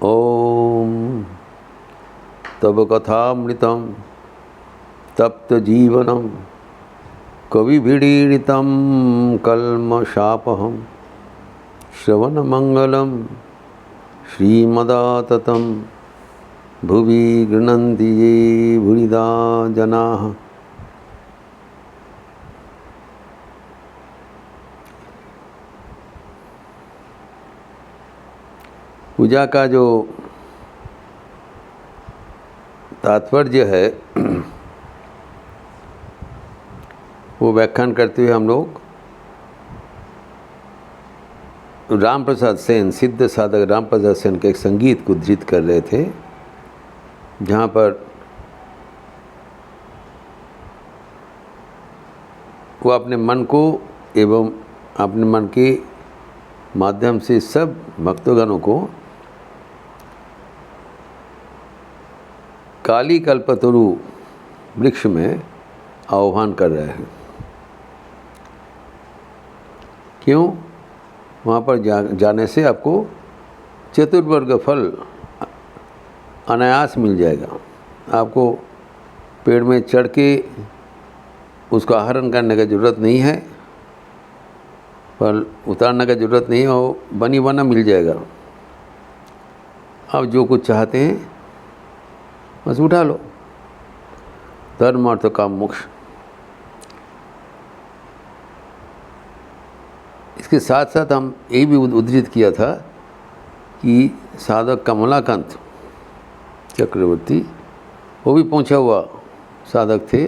ओम तब कथामृतं तप्तजीवनं कविभिरीडितं कल्मषापहं श्रवणमंगलं श्रीमदाततं भुवि गृह्णन्ति ये भूरिदा जनाः। पूजा का जो तात्पर्य है वो व्याख्यान करते हुए हम लोग राम प्रसाद सेन, सिद्ध साधक राम प्रसाद सेन के एक संगीत को उद्धृत कर रहे थे, जहाँ पर वो अपने मन को एवं अपने मन के माध्यम से सब भक्तगणों को काली कल्पतरु वृक्ष में आह्वान कर रहे हैं। क्यों? वहाँ पर जाने से आपको चतुर्वर्ग फल अनायास मिल जाएगा। आपको पेड़ में चढ़ के उसको आहरण करने की ज़रूरत नहीं है, फल उतारने की ज़रूरत नहीं है, वो बनी बना मिल जाएगा। आप जो कुछ चाहते हैं बस उठा लो। धर्म अर्थ काम मोक्ष। इसके साथ साथ हम यही भी उद्धृत किया था कि साधक कमलाकांत चक्रवर्ती, वो भी पहुंचा हुआ साधक थे।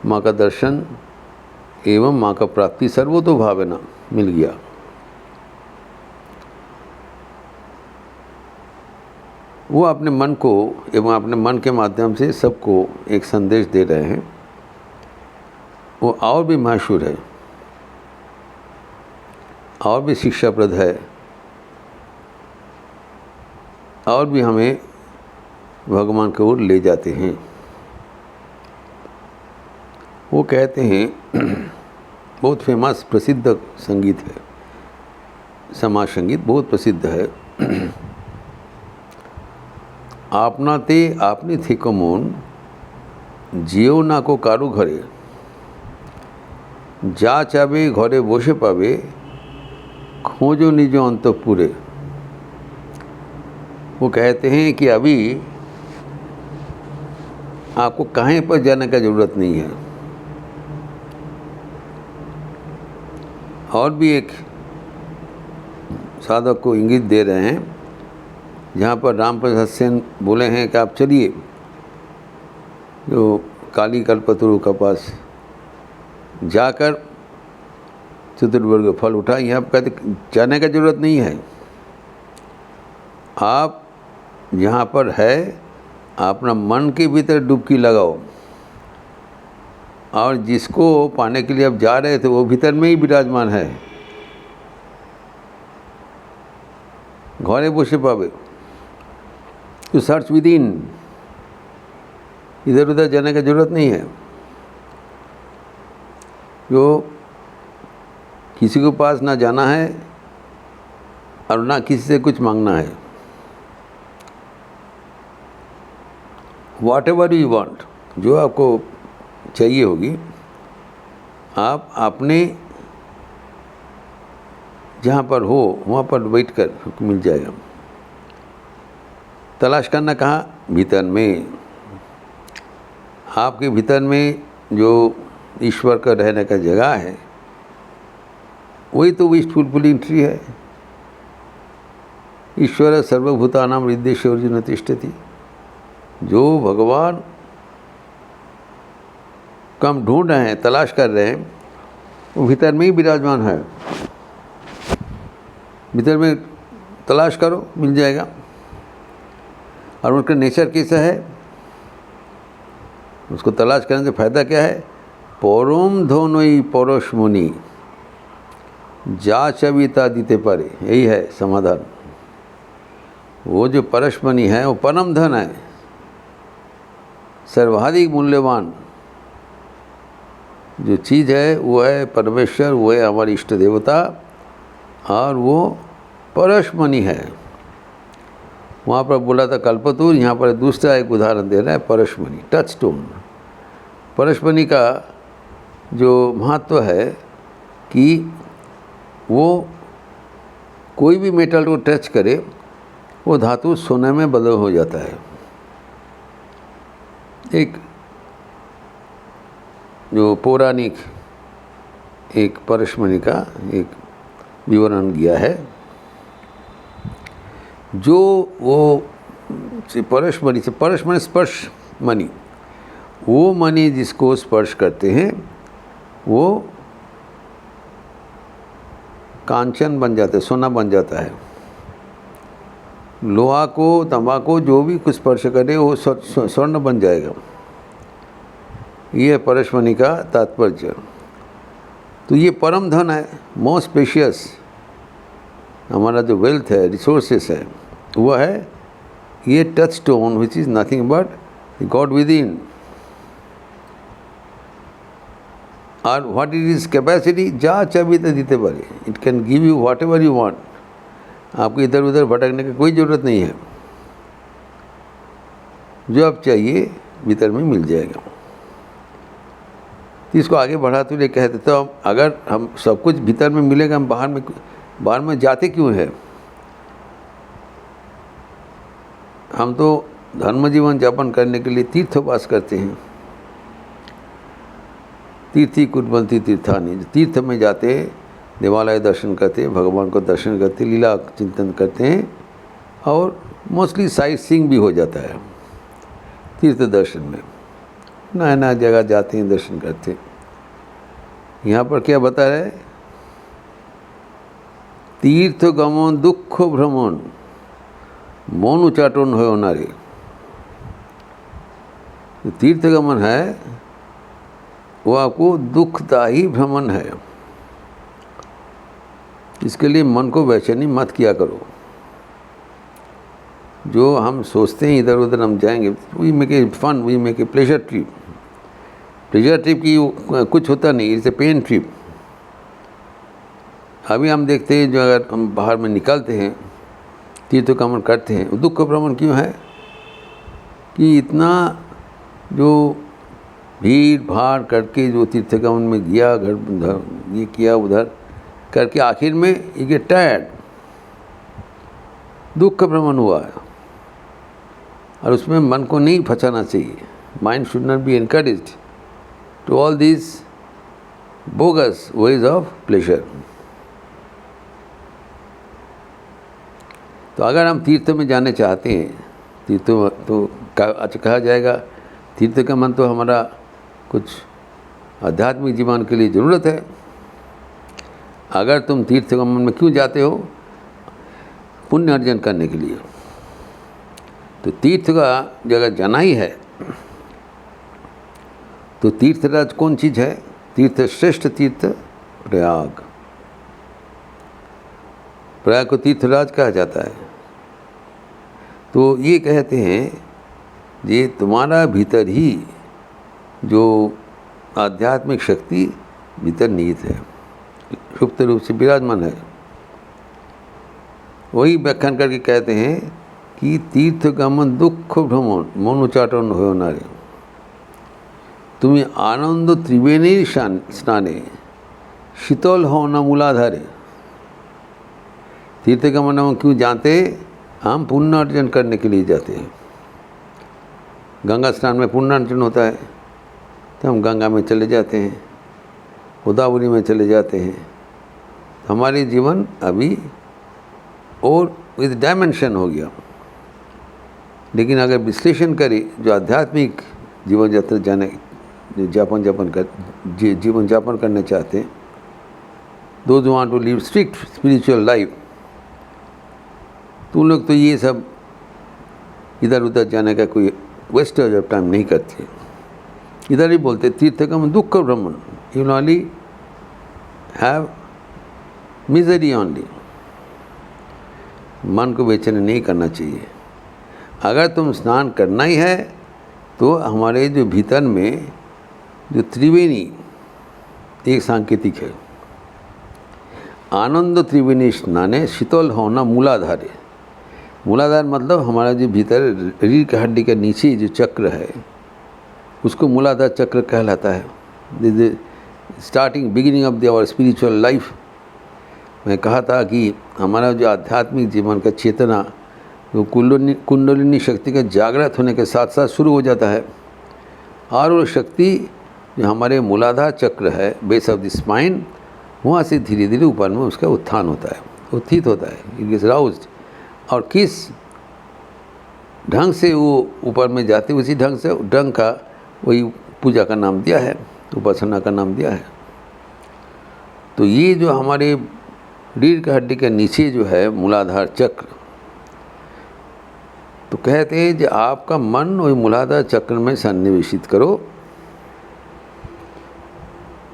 माँ का दर्शन एवं माँ का प्राप्ति सर्वतोभावेन मिल गया। वो अपने मन को एवं अपने मन के माध्यम से सबको एक संदेश दे रहे हैं। वो और भी मशहूर है और भी शिक्षाप्रद है और भी हमें भगवान की ओर ले जाते हैं। वो कहते हैं बहुत फेमस प्रसिद्ध संगीत है, समाज संगीत बहुत प्रसिद्ध है। आपना ते आपनी थी कमोन जियो ना को कारू घरे जा चाबे घरे बसे पावे खोजो निजो अंतपुरे। वो कहते हैं कि अभी आपको कहीं पर जाने का ज़रूरत नहीं है। और भी एक साधक को इंगित दे रहे हैं, जहाँ पर राम प्रसाद सेन बोले हैं कि आप चलिए जो काली कल्पतरु के पास जाकर चतुर्वर्ग फल उठाए। यहाँ पर कहते जाने का ज़रूरत नहीं है। आप यहाँ पर है, अपना मन के भीतर डुबकी लगाओ और जिसको पाने के लिए आप जा रहे थे वो भीतर में ही विराजमान है। घरे बसे पावे टू सर्च विद इन। इधर उधर जाने की ज़रूरत नहीं है। जो किसी के पास ना जाना है और ना किसी से कुछ मांगना है। वॉट एवर यू वांट, जो आपको चाहिए होगी आप अपने जहाँ पर हो वहाँ पर बैठ कर मिल जाएगा। तलाश करना कहाँ? भीतर में। आपके भीतर में जो ईश्वर का रहने का जगह है वही तो विश फुलफिलिंग ट्री है। ईश्वर सर्वभूतानां हृदयेषु अर्जुन तिष्ठति। जो भगवान को हम ढूंढ रहे हैं, तलाश कर रहे हैं, वो भीतर में ही विराजमान है। भीतर में तलाश करो मिल जाएगा। और उनका नेचर कैसा है उसको तलाश करने से फ़ायदा क्या है? परम धनई परश मुनि जा चविता दीते पारे। यही है समाधान। वो जो परशमणि है वो परम धन है, सर्वाधिक मूल्यवान जो चीज़ है वो है परमेश्वर, वो है हमारी इष्ट देवता और वो परशमणि है। वहाँ पर बोला था कल्पतरू, यहाँ पर दूसरा एक उदाहरण दे रहा है परशमणि, टच स्टोन। परशमणि का जो महत्व है कि वो कोई भी मेटल को टच करे वो धातु सोने में बदल हो जाता है। एक जो पौराणिक एक परशमणि का एक विवरण किया है, जो वो परशमणि से, परशमणि स्पर्श मणि, वो मणि जिसको स्पर्श करते हैं वो कांचन बन जाता है, सोना बन जाता है। लोहा को, तांबा को जो भी कुछ स्पर्श करे वो स्वर्ण बन जाएगा। ये परशमणि का तात्पर्य। तो ये परम धन है, मोस्ट प्रेशियस, हमारा जो वेल्थ है, रिसोर्सेस है, वो है ये touch stone which is nothing but God with in. और व्हाट इज इज कैपेसिटी, जा चाबी तो दीते पारे, it can give you what ever you want. आपको इधर उधर भटकने की कोई ज़रूरत नहीं है, जो आप चाहिए भीतर में मिल जाएगा। तो इसको आगे बढ़ाते हुए कहते, तो अगर हम सब कुछ भीतर में मिलेगा, हम बाहर में जाते क्यों है? हम तो धर्म जीवन यापन करने के लिए तीर्थोपास करते हैं। तीर्थी कुर्वन्ति तीर्थानि, तीर्थ में जाते, देवालय दर्शन करते, भगवान को दर्शन करते, लीला चिंतन करते हैं, और मोस्टली साइट सीइंग भी हो जाता है तीर्थ दर्शन में। नया नया जगह जाते हैं, दर्शन करते हैं। यहाँ पर क्या बता रहे हैं? तीर्थ गमन दुख भ्रमण मन उच्चाटन हो नारे। तीर्थ गमन है वो आपको दुखदायी भ्रमण है। इसके लिए मन को बेचैनी मत किया करो। जो हम सोचते हैं इधर उधर हम जाएंगे, we make a fun, we make a pleasure trip. Pleasure trip की कुछ होता नहीं, इट्स ए पेन ट्रिप। अभी हम देखते हैं, जो अगर हम बाहर में निकलते हैं, तीर्थ गमन करते हैं, दुख भ्रमण क्यों है? कि इतना जो भीड़ भाड़ करके जो तीर्थ गमन में गया, घर उधर ये किया उधर करके आखिर में ये गेट टायर्ड, दुख भ्रमण हुआ है। और उसमें मन को नहीं फंसाना चाहिए। Mind should not be encouraged to all this bogus ways of pleasure. तो अगर हम तीर्थ में जाने चाहते हैं, तीर्थ तो अच्छा कहा जाएगा, तीर्थ का मन तो हमारा कुछ आध्यात्मिक जीवन के लिए ज़रूरत है। अगर तुम तीर्थ गमन में क्यों जाते हो? पुण्य अर्जन करने के लिए। तो तीर्थ का जगह जाना ही है, तो तीर्थराज कौन चीज़ है? तीर्थ श्रेष्ठ तीर्थ प्रयाग। प्रयाग को तीर्थराज कहा जाता है। तो ये कहते हैं, ये तुम्हारा भीतर ही जो आध्यात्मिक शक्ति भीतर निहित है, सुप्त रूप से विराजमान है। वही व्याख्यान करके कहते हैं कि तीर्थ गमन दुख भ्रमण मन उच्चाटन हो नारे। तुम्हें आनंद त्रिवेणी स्नाने शीतल हो न मूलाधारे। तीर्थ गमन हम क्यों जाते? हम पुण्य अर्जन करने के लिए जाते हैं। गंगा स्नान में पुण्य अर्जन होता है, तो हम गंगा में चले जाते हैं, गोदावरी में चले जाते हैं। हमारी जीवन अभी और विद डायमेंशन हो गया। लेकिन अगर विश्लेषण करें, जो आध्यात्मिक जीवन जीवन यापन करना चाहते हैं, those who want to live strict spiritual life, तो उन लोग तो ये सब इधर उधर जाने का कोई वेस्टेज ऑफ टाइम नहीं करते। इधर ही बोलते तीर्थगमन दुख भ्रमण, you will only have misery only. मन को बेचैन नहीं करना चाहिए। अगर तुम स्नान करना ही है, तो हमारे जो भीतर में जो त्रिवेणी एक सांकेतिक है। आनंद त्रिवेणी स्नाने शीतल होना मूलाधारे। मूलाधार मतलब हमारा जो भीतर रीढ़ की हड्डी के नीचे जो चक्र है उसको मूलाधार चक्र कहलाता है। This starting beginning of our spiritual life. मैं कहा था कि हमारा जो आध्यात्मिक जीवन का चेतना वो कुंडलिनी शक्ति के जागृत होने के साथ साथ शुरू हो जाता है, और वो शक्ति जो हमारे मूलाधार चक्र है, बेस ऑफ द स्पाइन, वहाँ से धीरे धीरे ऊपर में उसका उत्थान होता है, उत्थित होता है, इट इज राउज्ड। और किस ढंग से वो ऊपर में जाते उसी ढंग से ढंग का वही पूजा का नाम दिया है, उपासना का नाम दिया है। तो ये जो हमारे रीढ़ की हड्डी के नीचे जो है मूलाधार चक्र, तो कहते हैं कि आपका मन वही मूलाधार चक्र में सन्निवेशित करो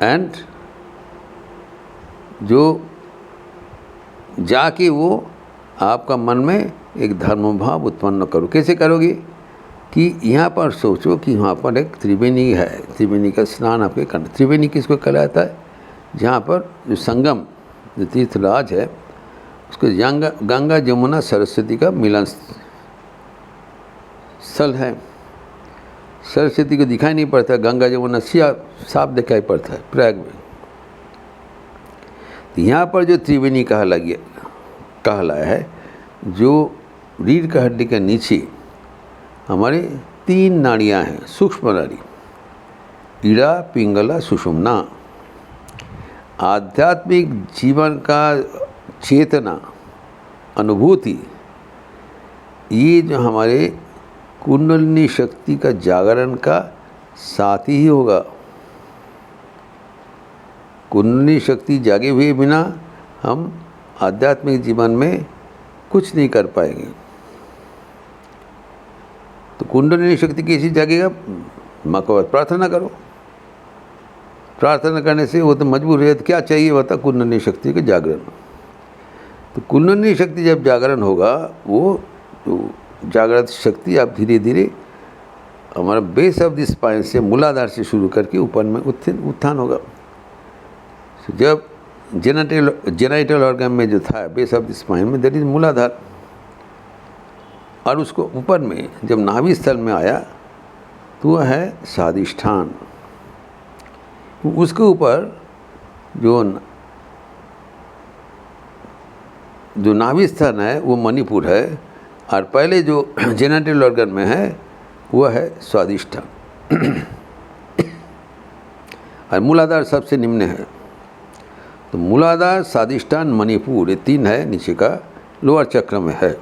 एंड जो जाके वो आपका मन में एक धर्म भाव उत्पन्न करो। कैसे करोगे कि यहाँ पर सोचो कि वहाँ पर एक त्रिवेणी है, त्रिवेणी का स्नान आपके करना। त्रिवेणी किसको कहलाता है? जहाँ पर जो संगम जो तीर्थराज है उसको गंगा जमुना सरस्वती का मिलन स्थल है। सरस्वती को दिखाई नहीं पड़ता, गंगा जमुना साफ दिखाई पड़ता है प्रयाग में। तो यहाँ पर जो त्रिवेणी कहलाया है, जो रीढ़ की हड्डी के नीचे हमारे 3 नाड़ियाँ हैं, सूक्ष्म नाड़ी, ईड़ा, पिंगला, सुषुम्ना। आध्यात्मिक जीवन का चेतना, अनुभूति, ये जो हमारे कुंडलिनी शक्ति का जागरण का साथ ही होगा। कुंडलिनी शक्ति जागे हुए बिना हम आध्यात्मिक जीवन में कुछ नहीं कर पाएंगे। तो कुंडलिनी शक्ति कैसी जागेगा? माँ को प्रार्थना करो। प्रार्थना करने से वो तो मजबूर है, तो क्या चाहिए बता? कुंडलिनी शक्ति का जागरण। तो कुंडलिनी शक्ति जब जागरण होगा, वो जो जागृत शक्ति आप धीरे धीरे हमारा बेस ऑफ द स्पाइन से मूलाधार से शुरू करके ऊपर में उत्थान होगा। जब जेनाइटल ऑर्गन में जो था बेस ऑफ द स्पाइन में, दैट इज मूलाधार, और उसको ऊपर में जब नाभि स्थल में आया तो वह है स्वादिष्ठान। उसके ऊपर जो नाभि स्थान है वो मणिपुर है, और पहले जो जेनाइटल ऑर्गन में है वह है स्वादिष्ठान, और मूलाधार सबसे निम्न है। तो मूलाधार, स्वादिष्ठान, मणिपुर, ये 3 है नीचे का, लोअर चक्र में है।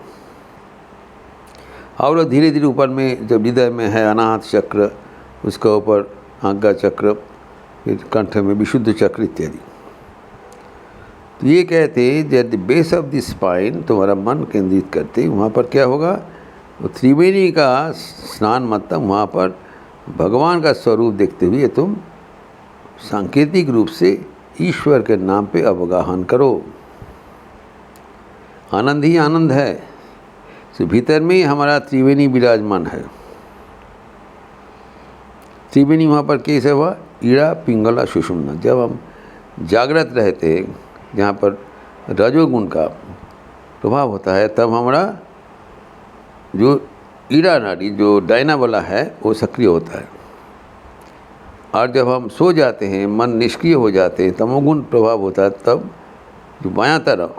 और धीरे धीरे ऊपर में जब हृदय में है अनाहत चक्र, उसके ऊपर आज्ञा चक्र, फिर कंठ में विशुद्ध चक्र इत्यादि। तो ये कहते हैं जब बेस ऑफ द स्पाइन तुम्हारा मन केंद्रित करते, वहाँ पर क्या होगा? वो त्रिवेणी का स्नान, मतलब वहाँ पर भगवान का स्वरूप देखते हुए तुम सांकेतिक रूप से ईश्वर के नाम पे अवगाहन करो। आनंद ही आनंद है। तो भीतर में ही हमारा त्रिवेणी विराजमान है। त्रिवेणी वहाँ पर कैसे हुआ? ईड़ा, पिंगला, सुषुम्ना। जब हम जागृत रहते हैं, जहाँ पर रजोगुण का प्रभाव होता है, तब हमारा जो ईड़ा नाड़ी जो डायना वाला है वो सक्रिय होता है, और जब हम सो जाते हैं, मन निष्क्रिय हो जाते हैं, तमोगुण प्रभाव होता है, तब जो बायां तरफ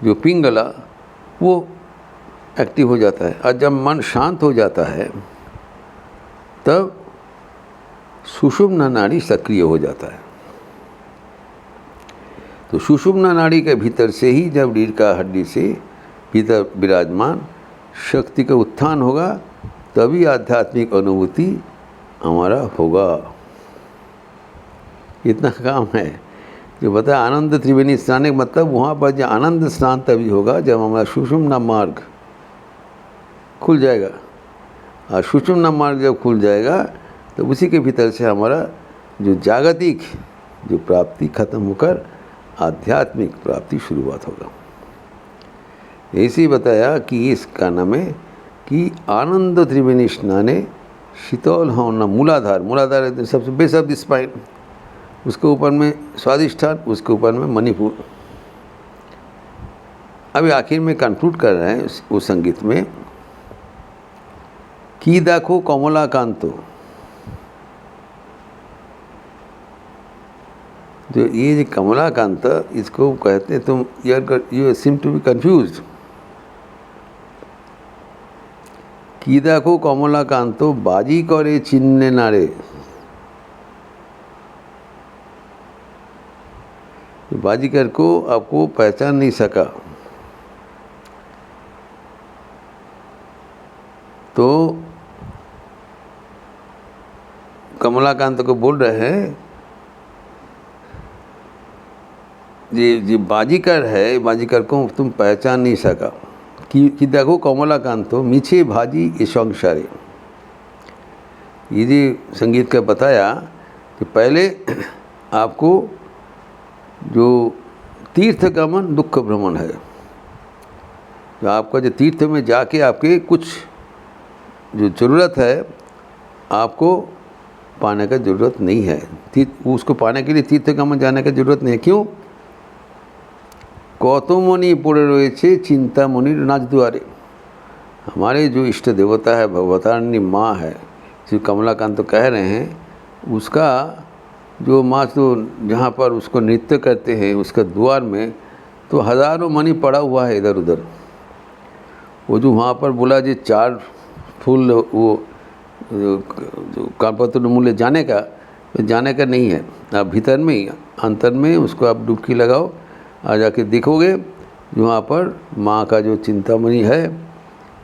जो पिंगला वो एक्टिव हो जाता है। और जब मन शांत हो जाता है तब सुषुम्ना नाड़ी सक्रिय हो जाता है। तो सुषुम्ना नाड़ी के भीतर से ही जब रीढ़ का हड्डी से भीतर विराजमान शक्ति का उत्थान होगा, तभी आध्यात्मिक अनुभूति हमारा होगा। इतना काम है जो बता। आनंद त्रिवेणी स्नान का मतलब वहाँ पर जो आनंद स्नान तभी होगा जब हमारा सुषुम्ना मार्ग खुल जाएगा, और सुषुम्ना मार्ग जब खुल जाएगा तो उसी के भीतर से हमारा जो जागतिक जो प्राप्ति खत्म होकर आध्यात्मिक प्राप्ति शुरुआत होगा। ऐसे बताया कि इसका नाम है कि आनंद त्रिवेणी स्नाने शीतल होना। मूलाधार सबसे बेस ऑफ द स्पाइन, उसके ऊपर में स्वादिष्ठान, उसके ऊपर में मणिपुर, अभी आखिर में कंक्लूड कर रहे हैं उस संगीत में कि देखो कमलाकांतो, जो ये जो कमलाकांत इसको कहते हैं, तुम you seem to be confused. कि देखो कमलाकांतो बाजी करे चिन्ने नारे, बाजीगर को आपको पहचान नहीं सका, तो कमलाकांत को बोल रहे हैं जी बाजीगर है, बाजीगर को तुम पहचान नहीं सका। कि देखो कमलाकांतो मीछे भाजी ये संसारे, ये जो संगीत का बताया कि पहले आपको जो तीर्थ गमन दुख भ्रमण है, तो आपका जो तीर्थ में जाके आपके कुछ जो ज़रूरत है आपको पाने का ज़रूरत नहीं है, उसको पाने के लिए तीर्थ गमन जाने का ज़रूरत नहीं है। क्यों? कौतुमणि पड़े रही चिंतामणि नाच द्वारे, हमारे जो इष्ट देवता है भगवतारिणी माँ है, जो कमलाकांत कह रहे हैं, उसका जो माँ तो जहाँ पर उसको नृत्य करते हैं उसका द्वार में तो हज़ारों मणि पड़ा हुआ है इधर उधर। वो जो वहाँ पर बोला जी 4 फूल वो जो कालपत्र मूल्य जाने का नहीं है, आप भीतर में ही अंतर में उसको आप डुबकी लगाओ, आ जाके देखोगे वहाँ पर माँ का जो चिंतामणि है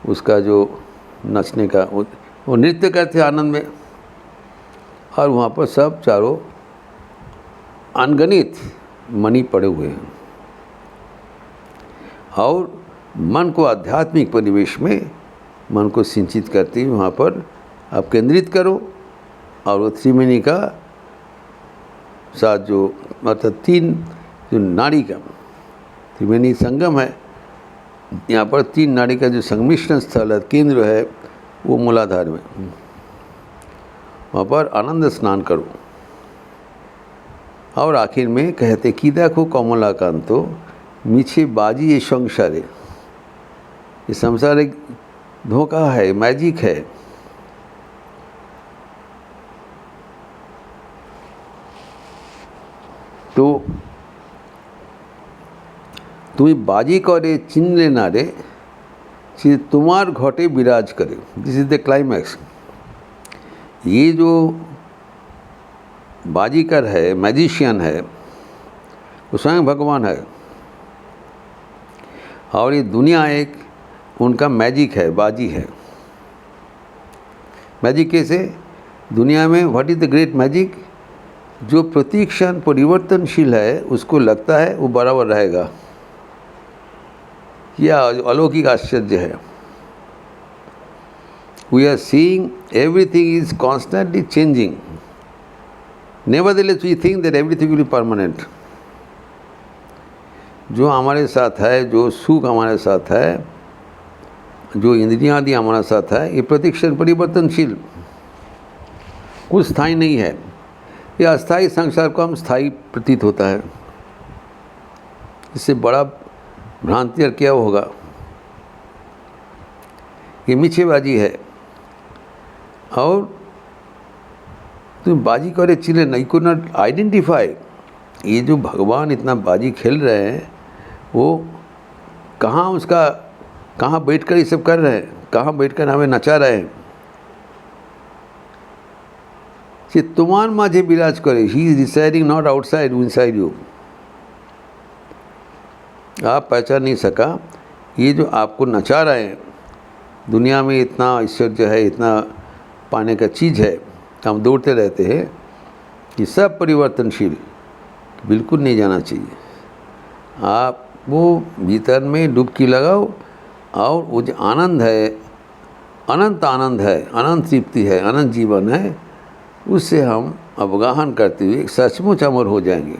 उसका जो नचने का वो नृत्य करते आनंद में, और वहाँ पर सब चारों अनगणित मणि पड़े हुए हैं। और मन को आध्यात्मिक परिवेश में मन को सिंचित करते हुए वहाँ पर आप केंद्रित करो, और वो त्रिवेणी का साथ जो मतलब 3 जो नाड़ी का त्रिवेणी संगम है, यहाँ पर 3 नाड़ी का जो संमिश्रण स्थल है, केंद्र है, वो मूलाधार में, वहाँ पर आनंद स्नान करो। और आखिर में कहते कि देखो कमलाकांतो मीछे बाजी ये संसारे, ये संसार एक धोखा है, मैजिक है। तो तुम्हें बाजी करे चिन्ह ना रे, तुम्हार घटे विराज करे। This is the climax. ये जो बाजीकर है, मैजिशियन है, वो स्वयं भगवान है, और ये दुनिया एक उनका मैजिक है, बाजी है। मैजिक कैसे? दुनिया में what is the great magic? जो प्रतीक्षण परिवर्तनशील है उसको लगता है वो बराबर रहेगा, यह अलौकिक आश्चर्य है। We are seeing everything is constantly changing, nevertheless we think that everything will be permanent. जो हमारे साथ है, जो सुख हमारे साथ है, जो इंद्रियां आदि हमारे साथ है, ये प्रतीक्षण परिवर्तनशील, कुछ स्थायी नहीं है। ये अस्थायी संसार को हम स्थायी प्रतीत होता है। इससे बड़ा भ्रांति और क्या होगा? ये मीछेबाजी है। और तुम बाजी करे चिले नहीं को नॉट आइडेंटिफाई। ये जो भगवान इतना बाजी खेल रहे हैं, वो कहाँ बैठकर ये सब कर रहे हैं, कहाँ बैठकर हमें नचा रहे हैं। ये तुम्हार माझे विराज करे, he is residing not outside inside you. आप पहचान नहीं सका, ये जो आपको नचा रहे हैं, दुनिया में इतना ऐश्वर्य है, इतना पाने का चीज़ है, हम दौड़ते रहते हैं, ये सब परिवर्तनशील, बिल्कुल नहीं जाना चाहिए। आप वो भीतर में डुबकी लगाओ, और वो जो आनंद है, अनंत आनंद है, अनंत तृप्ति है, अनंत जीवन है, उससे हम अवगाहन करते हुए सचमुच अमर हो जाएंगे।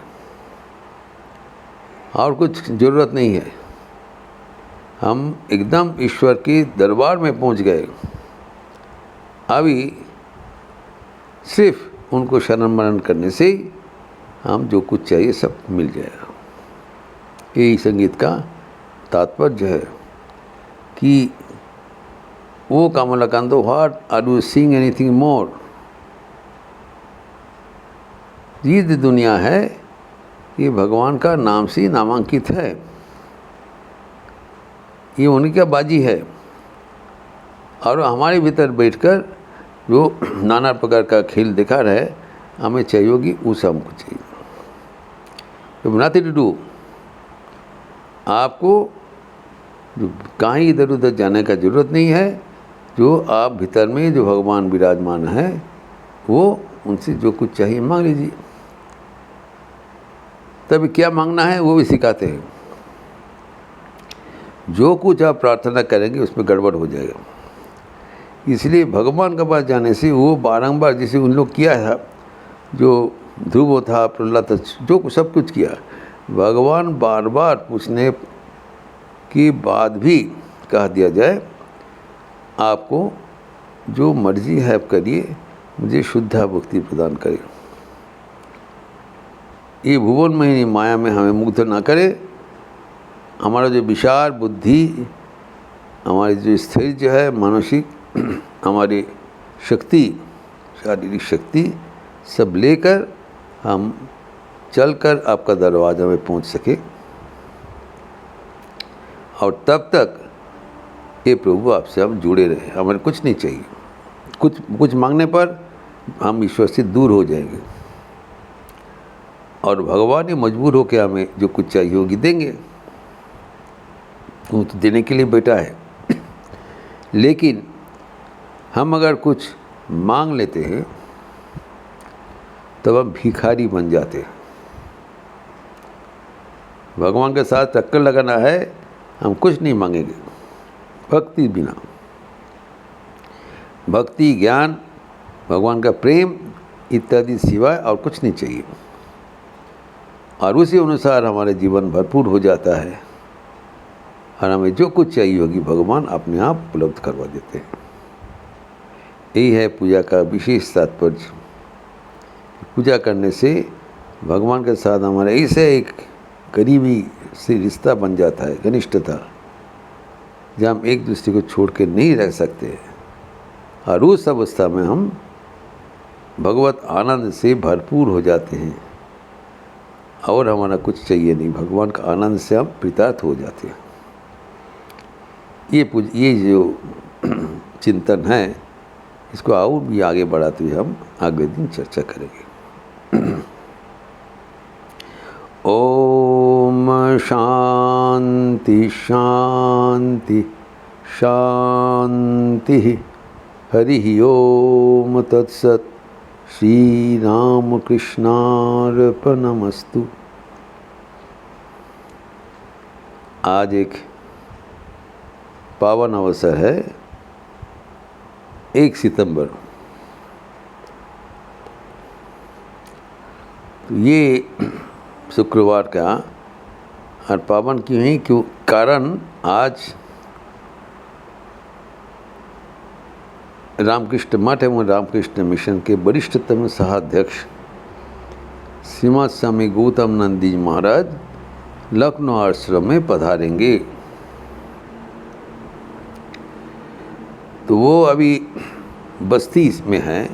और कुछ ज़रूरत नहीं है, हम एकदम ईश्वर के दरबार में पहुंच गए। अभी सिर्फ उनको शरण मरण करने से हम जो कुछ चाहिए सब मिल जाएगा। यही संगीत का तात्पर्य है कि वो Kamalakant, what are you seeing anything more? ये जो दुनिया है ये भगवान का नाम से नामांकित है, ये उन्हीं का बाजी है। और हमारे भीतर बैठकर जो नाना प्रकार का खेल दिखा रहे, हमें चाहिए होगी उस हमको चाहिए। तो नथिंग टू डू, आपको जो कहीं इधर उधर जाने का ज़रूरत नहीं है। जो आप भीतर में जो भगवान विराजमान है, वो उनसे जो कुछ चाहिए मांग लीजिए। तभी क्या मांगना है वो भी सिखाते हैं। जो कुछ आप प्रार्थना करेंगे उसमें गड़बड़ हो जाएगा। इसलिए भगवान के पास जाने से वो बारंबार, जैसे उन लोग किया था, जो ध्रुव था, प्रहलाद था, जो सब कुछ किया, भगवान बार बार पूछने के बाद भी कह दिया जाए आपको जो मर्जी है आप करिए, मुझे शुद्ध भक्ति प्रदान करे। ये भुवन में माया में हमें मुग्ध ना करे। हमारा जो विचार बुद्धि, हमारी जो स्थिर जो है मानसिक, हमारी शक्ति, शारीरिक शक्ति सब लेकर हम चलकर आपका दरवाज़ा में पहुंच सके। और तब तक ये प्रभु आपसे हम जुड़े रहे, हमें कुछ नहीं चाहिए। कुछ मांगने पर हम ईश्वर से दूर हो जाएंगे और भगवान ही मजबूर होकर हमें जो कुछ चाहिए होगी देंगे। वो तो देने के लिए बैठा है। लेकिन हम अगर कुछ मांग लेते हैं तब हम भिखारी बन जाते हैं। भगवान के साथ टक्कर लगाना है, हम कुछ नहीं मांगेंगे भक्ति बिना। भक्ति, ज्ञान, भगवान का प्रेम इत्यादि सिवाय और कुछ नहीं चाहिए। और उसी अनुसार हमारे जीवन भरपूर हो जाता है और हमें जो कुछ चाहिए होगी भगवान अपने आप उपलब्ध करवा देते हैं। यही है पूजा का विशेष तात्पर्य। पूजा करने से भगवान के साथ हमारा ऐसे एक करीबी से रिश्ता बन जाता है, घनिष्ठता, जहाँ हम एक दूसरे को छोड़ के नहीं रह सकते। और उस अवस्था में हम भगवत आनंद से भरपूर हो जाते हैं और हमारा कुछ चाहिए नहीं, भगवान का आनंद से हम कृतार्थ हो जाते हैं। ये जो चिंतन है, इसको और भी आगे बढ़ाते हुए हम अगले दिन चर्चा करेंगे। ओम शांति शांति शांति। हरि ओम तत्सत। श्री राम कृष्णार्पणमस्तु। आज एक पावन अवसर है, 1 सितंबर। तो ये शुक्रवार का और पावन क्यों है? क्यों? कारण आज रामकृष्ण मठ एवं रामकृष्ण मिशन के वरिष्ठतम सहाध्यक्ष श्रीमद स्वामी गौतम नंद जी महाराज लखनऊ आश्रम में पधारेंगे। तो वो अभी बस्ती में है।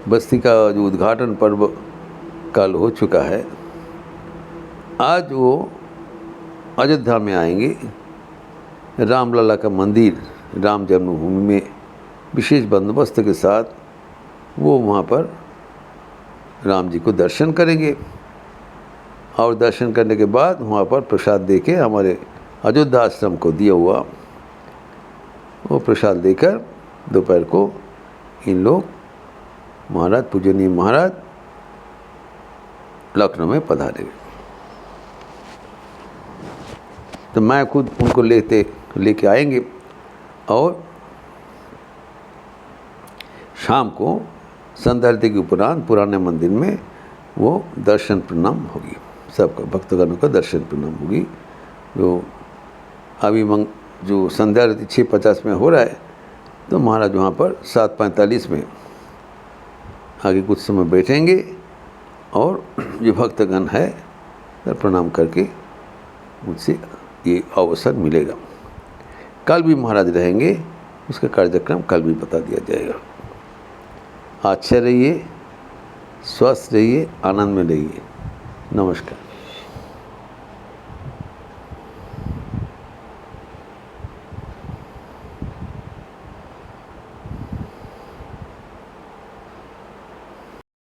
बस्ती का जो उद्घाटन पर्व कल हो चुका है। आज वो अयोध्या में आएंगे। रामलला का मंदिर राम जन्मभूमि में विशेष बंदोबस्त के साथ वो वहाँ पर राम जी को दर्शन करेंगे और दर्शन करने के बाद वहाँ पर प्रसाद देके हमारे अयोध्या आश्रम को दिया हुआ वो प्रसाद देकर दोपहर को इन लोग महाराज, पूजनीय महाराज लखनऊ में पधारेंगे। तो मैं खुद उनको लेके आएंगे और शाम को संध्या आरती के उपरांत पुराने मंदिर में वो दर्शन प्रणाम होगी। सबका भक्तगणों का दर्शन प्रणाम होगी। जो अभी जो संध्या आरती 6:50 में हो रहा है, तो महाराज वहाँ पर 7:45 में आगे कुछ समय बैठेंगे और जो भक्तगण है प्रणाम करके मुझसे ये अवसर मिलेगा। कल भी महाराज रहेंगे, उसका कार्यक्रम कल भी बता दिया जाएगा। अच्छे रहिए, स्वस्थ रहिए, आनंद में रहिए। नमस्कार।